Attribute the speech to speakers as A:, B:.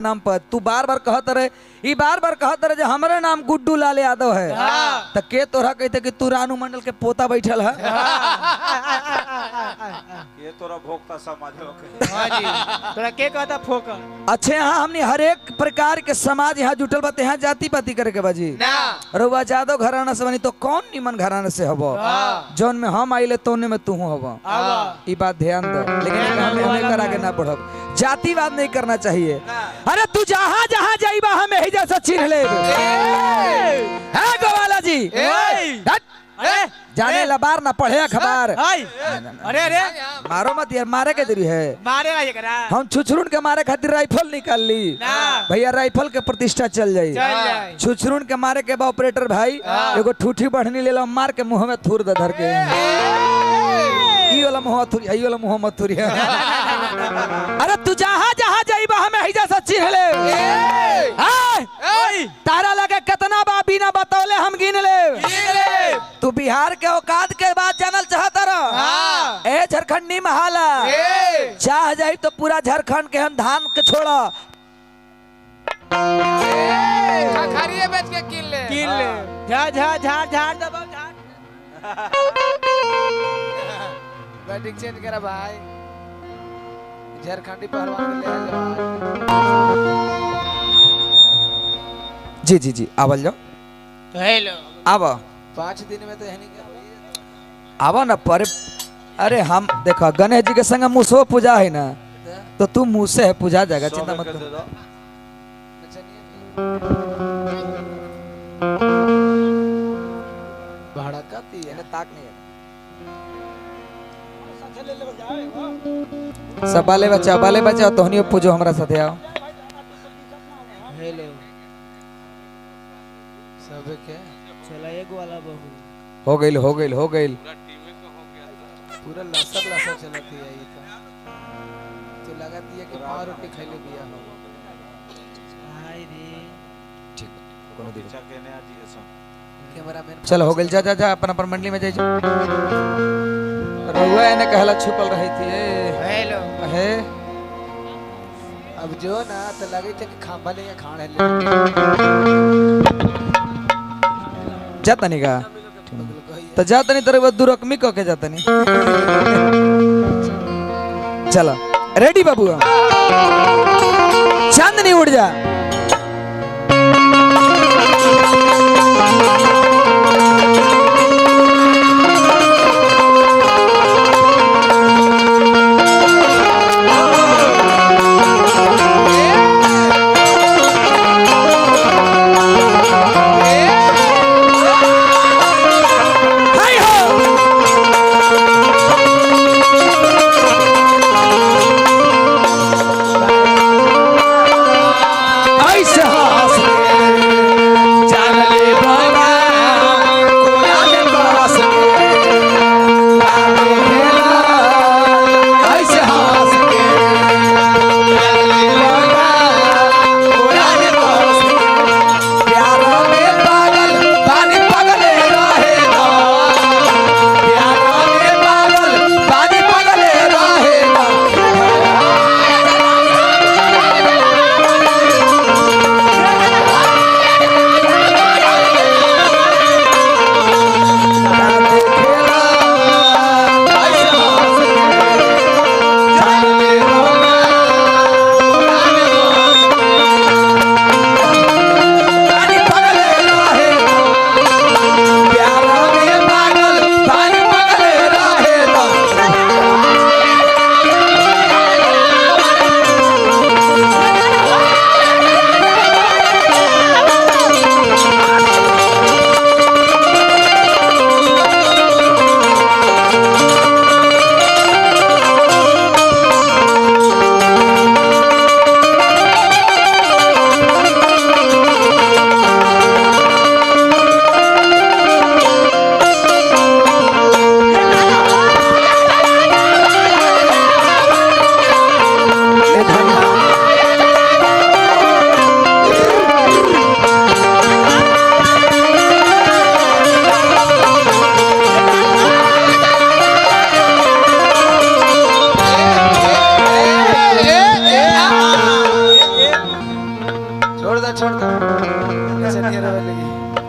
A: नाम पर तू बार बार कहत रहे ई बार बार कहत रहे हमारे नाम गुड्डू लाल यादव है तो के तोरा कहते कि तू रानू मंडल के पोता बैठल है
B: ये तोरा भोक्ता समाज होके
C: हां जी तोरा के कहता फोक।
A: अच्छे यहाँ हमने हर एक प्रकार के समाज यहाँ जुटल बाते यहाँ जाति पाति करे के बाजी
C: ना
A: रउआ जादव घराना से बनी तो कौन निमन घराना से हबो जौन में हम आइले तोने में तू हबो ई बात ध्यान दो लेकिन हमें हमें आगे ना बढ़ब जातिवाद नहीं करना चाहिए। अरे तू जहाँ जहाँ जाइबा हमें ही जैसा चिन्ह ले है गोवाला जी जाने लबार ना पढ़े अखबार
C: अरे अरे
A: मारो मत यार मारे के जरूरी है
C: मारेगा ये करा
A: हम छुछरुन के मारे खातिर राइफल निकाल ली भैया राइफल के प्रतिष्ठा चल जाई छुछरुन के मारे के बा ऑपरेटर भाई एगो ठूठी बढ़नी ले लो मार के मुंह में थूर दे धर के ई वाला मुंह थूरी ई वाला मुंह मत थूरी अरे तू जहाँ जहाँ जाइबा हमें ही जैसा चिन्ह ले तारा लगे कितना बा बिना बतौले हम गिन ले तू बिहार के औकात के बात जानल चाहता रह ए झारखंडी महाला चाह जाई तो पूरा झारखंड के हम धान के छोड़ा
D: खरिए बेच के किल ले
C: झाड़ झाड़ झाड़ झाड़ दबाओ झाड़
D: बैटिंग चेंज करा भाई झारखंडी पहलवान के ले जाओ।
A: जी जी जी आवल जाओ
C: हेलो
A: आवा
D: 5 दिन में तो है नहीं
A: आवा ना पर अरे हम देखो गणेश जी के संग मुसो पूजा है ना तो तू मुँह से है पूजा जाएगा चिंता मत करो।
D: भाड़ा का है
A: ताक नहीं है सब बाले बच्चा तोहनियो पूजो हमरा साथे आओ
D: हेलो सब के
C: चला एक वाला बहू
A: हो गइल
D: पूरा लसर लसर चलती है ये तो लगाती है कि 5 रोटी खैले बिया हो
C: हाय रे
A: ठीक कोनो दिक्कत
B: अच्छा कहने आ जी के संग
D: कैमरामैन
A: चल हो गइल जा जा जा अपन अपन मंडली में जाई जा रउआ ने कहला छुपल रही थी
C: हेलो
A: है
D: अब जो ना तो लगे थे कि खांबा ले या खाण है
A: जाता नहीं का तो जाता नहीं तेरे दुरकमी कह के जाता नहीं चलो रेडी बाबू चांदनी उड़ जा
D: छोड़ दो ऐसे नहीं रहे लगी